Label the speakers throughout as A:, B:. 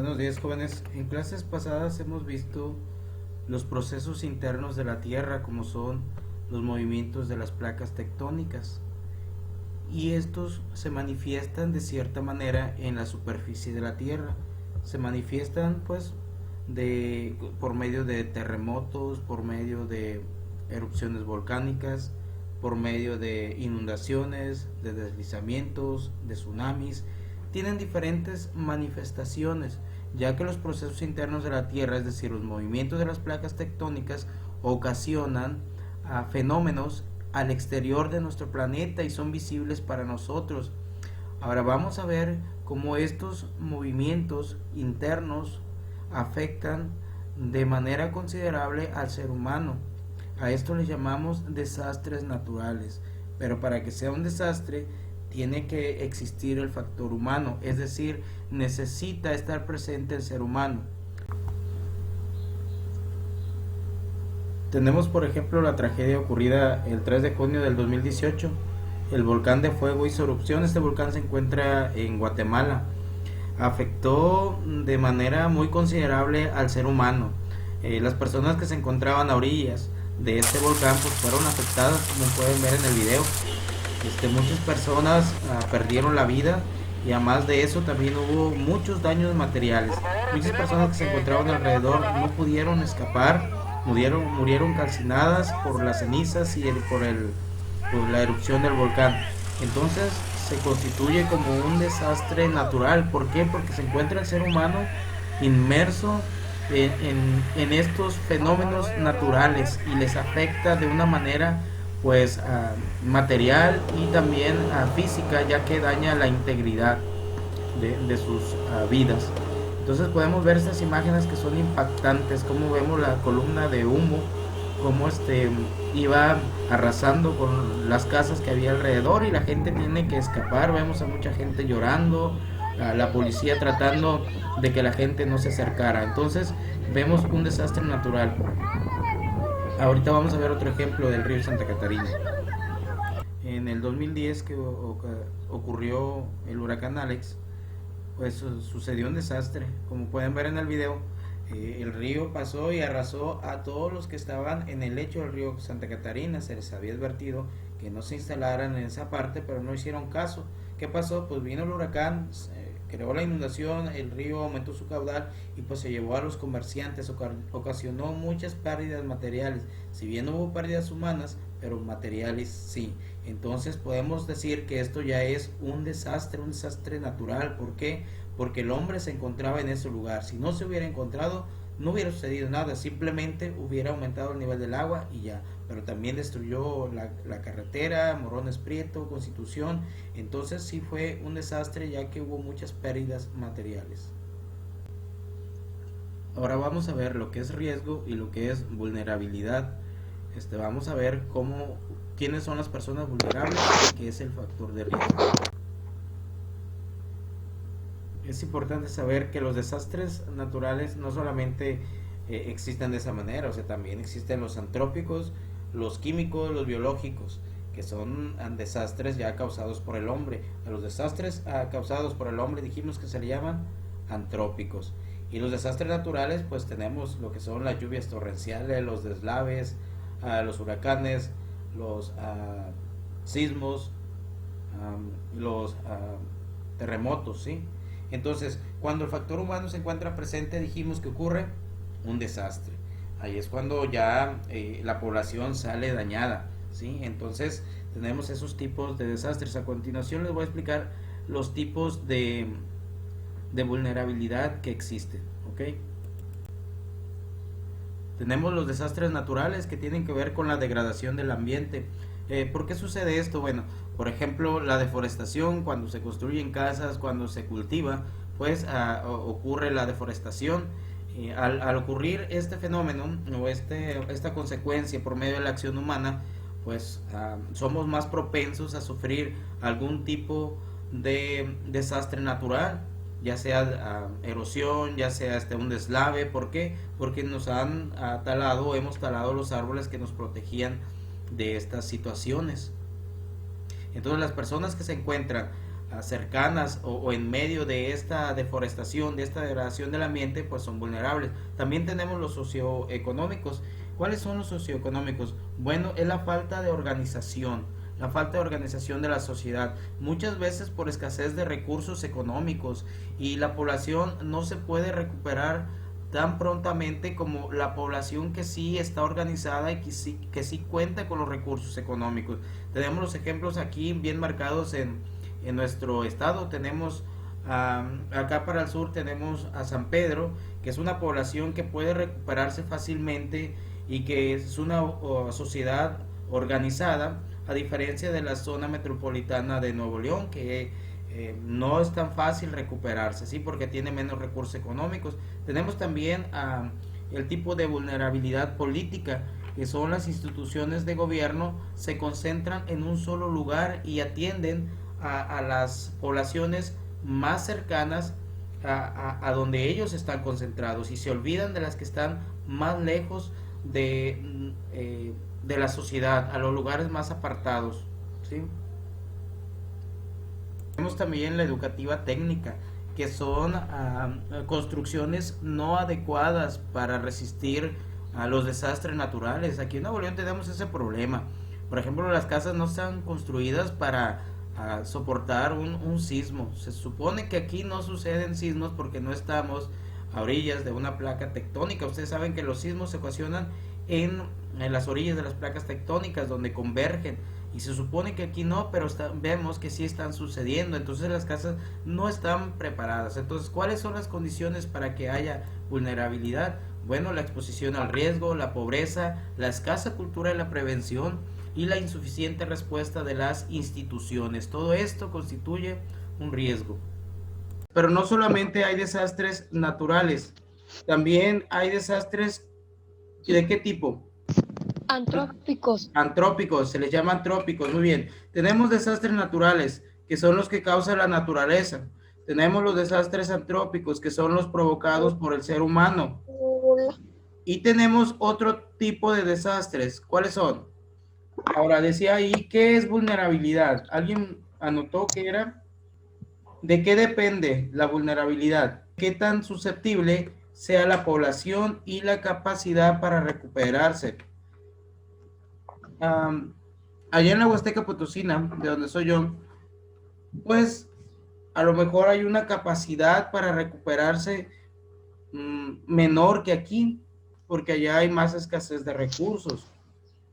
A: Buenos días, jóvenes. En clases pasadas hemos visto los procesos internos de la Tierra, como son los movimientos de las placas tectónicas, y estos se manifiestan de cierta manera en la superficie de la Tierra. Se manifiestan por medio de terremotos, por medio de erupciones volcánicas, por medio de inundaciones, de deslizamientos, de tsunamis. Tienen diferentes manifestaciones, ya que los procesos internos de la Tierra, es decir, los movimientos de las placas tectónicas, ocasionan fenómenos al exterior de nuestro planeta y son visibles para nosotros. Ahora vamos a ver cómo estos movimientos internos afectan de manera considerable al ser humano. A esto le llamamos desastres naturales, pero para que sea un desastre tiene que existir el factor humano, es decir, necesita estar presente el ser humano. Tenemos por ejemplo la tragedia ocurrida el 3 de junio del 2018. El volcán de fuego hizo erupción. Este volcán se encuentra en Guatemala. Afectó de manera muy considerable al ser humano. Las personas que se encontraban a orillas de este volcán pues fueron afectadas, como pueden ver en el video. Muchas personas perdieron la vida, y además de eso también hubo muchos daños materiales. Muchas personas que se encontraban alrededor no pudieron escapar, murieron calcinadas por las cenizas y por la erupción del volcán. Entonces se constituye como un desastre natural. ¿Por qué? Porque se encuentra el ser humano inmerso en estos fenómenos naturales y les afecta de una manera material y también física, ya que daña la integridad de sus vidas. Entonces podemos ver estas imágenes que son impactantes, como vemos la columna de humo, como iba arrasando con las casas que había alrededor y la gente tiene que escapar. Vemos a mucha gente llorando, a la policía tratando de que la gente no se acercara. Entonces vemos un desastre natural. Ahorita vamos a ver otro ejemplo del río Santa Catarina. En el 2010 que ocurrió el huracán Alex, pues sucedió un desastre. Como pueden ver en el video, el río pasó y arrasó a todos los que estaban en el lecho del río Santa Catarina. Se les había advertido que no se instalaran en esa parte, pero no hicieron caso. ¿Qué pasó? Pues vino el huracán, creó la inundación, el río aumentó su caudal y pues se llevó a los comerciantes, ocasionó muchas pérdidas materiales. Si bien no hubo pérdidas humanas, pero materiales sí. Entonces podemos decir que esto ya es un desastre natural. ¿Por qué? Porque el hombre se encontraba en ese lugar. Si no se hubiera encontrado, no hubiera sucedido nada, simplemente hubiera aumentado el nivel del agua y ya. Pero también destruyó la carretera, Morones Prieto, Constitución. Entonces sí fue un desastre, ya que hubo muchas pérdidas materiales. Ahora vamos a ver lo que es riesgo y lo que es vulnerabilidad. Vamos a ver quiénes son las personas vulnerables y qué es el factor de riesgo. Es importante saber que los desastres naturales no solamente existen de esa manera, o sea, también existen los antrópicos, los químicos, los biológicos, que son desastres ya causados por el hombre. A los desastres causados por el hombre dijimos que se le llaman antrópicos. Y los desastres naturales, pues tenemos lo que son las lluvias torrenciales, los deslaves, los huracanes, los sismos, los terremotos, ¿sí? Entonces, cuando el factor humano se encuentra presente, dijimos que ocurre un desastre. Ahí es cuando ya la población sale dañada, ¿sí? Entonces, tenemos esos tipos de desastres. A continuación les voy a explicar los tipos de vulnerabilidad que existen, ¿ok? Tenemos los desastres naturales, que tienen que ver con la degradación del ambiente. ¿Por qué sucede esto? Bueno, por ejemplo, la deforestación, cuando se construyen casas, cuando se cultiva, pues ocurre la deforestación. Al ocurrir este fenómeno o esta consecuencia por medio de la acción humana, pues somos más propensos a sufrir algún tipo de desastre natural, ya sea erosión, ya sea un deslave. ¿Por qué? Porque nos han talado, hemos talado los árboles que nos protegían de estas situaciones. Entonces las personas que se encuentran cercanas o en medio de esta deforestación, de esta degradación del ambiente, pues son vulnerables. También tenemos los socioeconómicos. ¿Cuáles son los socioeconómicos? Bueno, es la falta de organización, la falta de organización de la sociedad, muchas veces por escasez de recursos económicos, y la población no se puede recuperar tan prontamente como la población que sí está organizada y que sí cuenta con los recursos económicos. Tenemos los ejemplos aquí bien marcados en nuestro estado. Tenemos acá para el sur tenemos a San Pedro, que es una población que puede recuperarse fácilmente y que es una sociedad organizada, a diferencia de la zona metropolitana de Nuevo León, que no es tan fácil recuperarse, ¿sí? Porque tiene menos recursos económicos. Tenemos también el tipo de vulnerabilidad política, que son las instituciones de gobierno se concentran en un solo lugar y atienden a las poblaciones más cercanas a donde ellos están concentrados, y se olvidan de las que están más lejos de la sociedad, a los lugares más apartados, ¿sí? Tenemos también la educativa técnica, que son construcciones no adecuadas para resistir a los desastres naturales. Aquí en Nuevo León tenemos ese problema. Por ejemplo, las casas no están construidas para soportar un sismo. Se supone que aquí no suceden sismos porque no estamos a orillas de una placa tectónica. Ustedes saben que los sismos se ocasionan en las orillas de las placas tectónicas donde convergen, y se supone que aquí no, pero vemos que sí están sucediendo. Entonces las casas no están preparadas. Entonces, ¿cuáles son las condiciones para que haya vulnerabilidad? Bueno, la exposición al riesgo, la pobreza, la escasa cultura de la prevención y la insuficiente respuesta de las instituciones. Todo esto constituye un riesgo. Pero no solamente hay desastres naturales, también hay desastres. ¿De qué tipo?
B: Antrópicos.
A: Antrópicos, se les llama antrópicos, muy bien. Tenemos desastres naturales, que son los que causa la naturaleza. Tenemos los desastres antrópicos, que son los provocados por el ser humano. Y tenemos otro tipo de desastres. ¿Cuáles son? Ahora, decía ahí, ¿qué es vulnerabilidad? ¿Alguien anotó qué era? ¿De qué depende la vulnerabilidad? ¿Qué tan susceptible sea la población y la capacidad para recuperarse? Allá en la Huasteca Potosina, de donde soy yo, pues a lo mejor hay una capacidad para recuperarse menor que aquí, porque allá hay más escasez de recursos.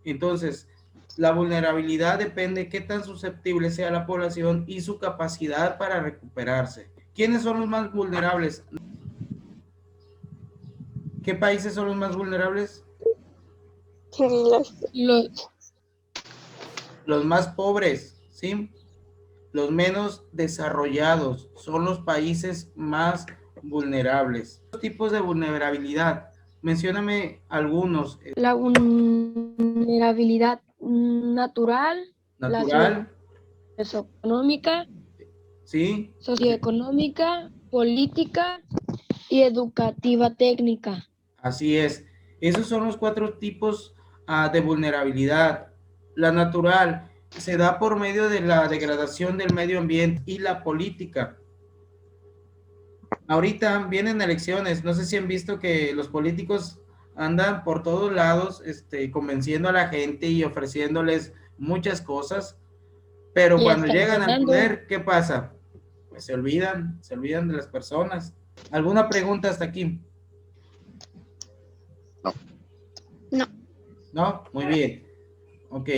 A: Entonces, la vulnerabilidad depende de qué tan susceptible sea la población y su capacidad para recuperarse. ¿Quiénes son los más vulnerables? ¿Qué países son los más vulnerables? Los más pobres, ¿sí? Los menos desarrollados son los países más vulnerables. Los tipos de vulnerabilidad, mencióname algunos.
B: La vulnerabilidad natural,
A: Natural,
B: la socioeconómica,
A: ¿sí?
B: socioeconómica, política y educativa técnica.
A: Así es. Esos son los 4 tipos de vulnerabilidad. La natural se da por medio de la degradación del medio ambiente, y la política. Ahorita vienen elecciones, no sé si han visto que los políticos andan por todos lados, convenciendo a la gente y ofreciéndoles muchas cosas, pero
B: Y
A: cuando
B: están
A: llegan al
B: ganando.
A: poder, ¿qué pasa? Pues se olvidan de las personas. ¿Alguna pregunta hasta aquí?
C: No.
A: ¿No? Muy bien. Ok.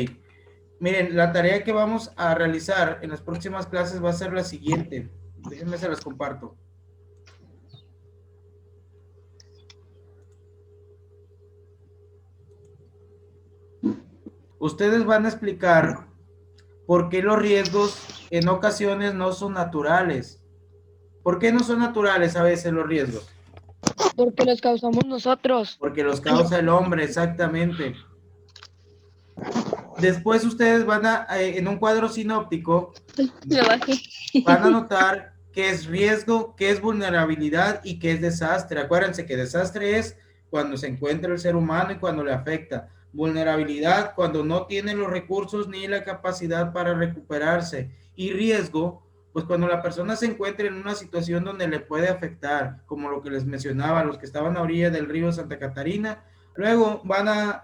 A: Miren, la tarea que vamos a realizar en las próximas clases va a ser la siguiente. Déjenme se las comparto. Ustedes van a explicar por qué los riesgos en ocasiones no son naturales. ¿Por qué no son naturales a veces los riesgos?
B: Porque los causamos nosotros.
A: Porque los causa el hombre, exactamente. Después ustedes van en un cuadro sinóptico,
B: Lo bajé.
A: van a notar qué es riesgo, qué es vulnerabilidad y qué es desastre. Acuérdense que desastre es cuando se encuentra el ser humano y cuando le afecta. Vulnerabilidad cuando no tiene los recursos ni la capacidad para recuperarse. Y riesgo Pues cuando la persona se encuentra en una situación donde le puede afectar, como lo que les mencionaba, los que estaban a orilla del río Santa Catarina, luego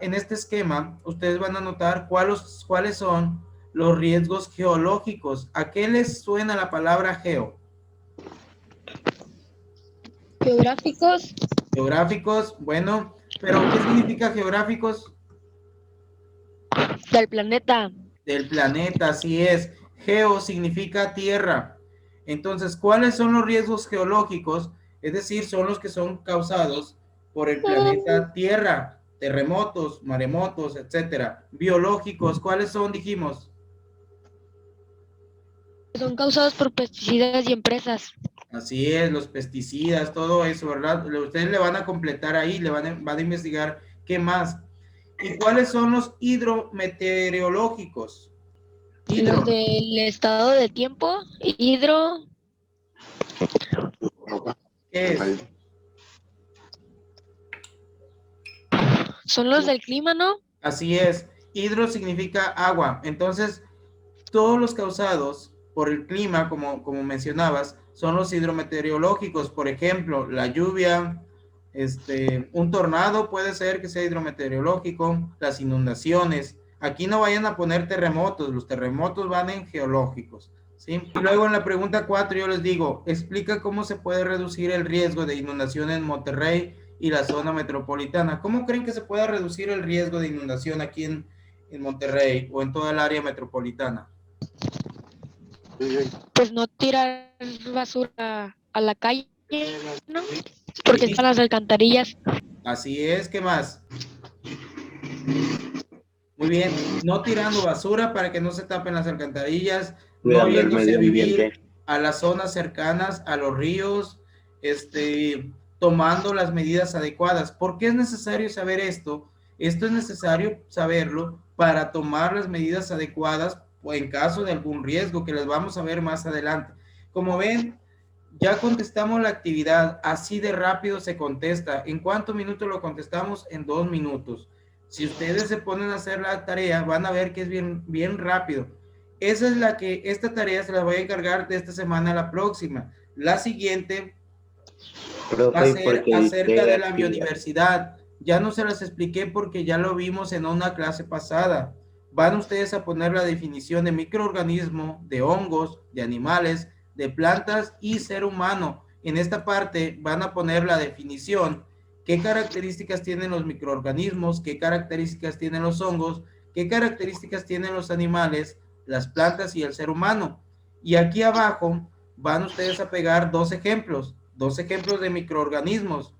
A: en este esquema, ustedes van a notar cuáles son los riesgos geológicos. ¿A qué les suena la palabra geo?
B: Geográficos.
A: Geográficos, bueno, pero ¿qué significa geográficos?
B: Del planeta.
A: Del planeta, así es. Geo significa tierra. Entonces, ¿cuáles son los riesgos geológicos? Es decir, son los que son causados por el planeta Tierra, terremotos, maremotos, etcétera. Biológicos, ¿cuáles son, dijimos?
B: Son causados por pesticidas y empresas.
A: Así es, los pesticidas, todo eso, ¿verdad? Ustedes le van a completar ahí, van a investigar qué más. ¿Y cuáles son los hidrometeorológicos?
B: Los del estado de tiempo, hidro.
A: ¿Qué es?
B: Son los del clima, ¿no?
A: Así es. Hidro significa agua. Entonces, todos los causados por el clima, como mencionabas, son los hidrometeorológicos. Por ejemplo, la lluvia, un tornado puede ser que sea hidrometeorológico, las inundaciones. Aquí no vayan a poner terremotos, los terremotos van en geológicos, ¿sí? Y luego en la pregunta 4 yo les digo, explica cómo se puede reducir el riesgo de inundación en Monterrey y la zona metropolitana. ¿Cómo creen que se pueda reducir el riesgo de inundación aquí en Monterrey o en toda el área metropolitana?
B: Pues no tirar basura a la calle, ¿no? Porque están las alcantarillas.
A: Así es, ¿qué más? Muy bien, no tirando basura para que no se tapen las alcantarillas, no yéndose a vivir a las zonas cercanas a los ríos, tomando las medidas adecuadas. ¿Por qué es necesario saber esto? Esto es necesario saberlo para tomar las medidas adecuadas o en caso de algún riesgo que les vamos a ver más adelante. Como ven, ya contestamos la actividad, así de rápido se contesta. ¿En cuántos minutos lo contestamos? En 2 minutos. Si ustedes se ponen a hacer la tarea, van a ver que es bien rápido. Esta tarea se la voy a encargar de esta semana a la próxima. La siguiente va a ser acerca de la biodiversidad. Ya no se las expliqué porque ya lo vimos en una clase pasada. Van ustedes a poner la definición de microorganismo, de hongos, de animales, de plantas y ser humano. En esta parte van a poner la definición, qué características tienen los microorganismos, qué características tienen los hongos, qué características tienen los animales, las plantas y el ser humano. Y aquí abajo van ustedes a pegar dos ejemplos de microorganismos.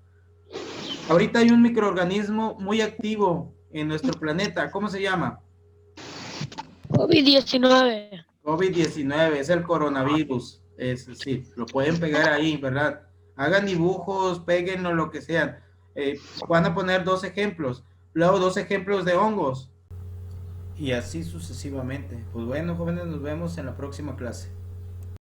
A: Ahorita hay un microorganismo muy activo en nuestro planeta. ¿Cómo se llama?
B: COVID-19.
A: COVID-19 es el coronavirus. Sí, lo pueden pegar ahí, ¿verdad? Hagan dibujos, péguenlo, lo que sean. Van a poner 2 ejemplos. Luego 2 ejemplos de hongos. Y así sucesivamente. Pues bueno, jóvenes, nos vemos en la próxima clase.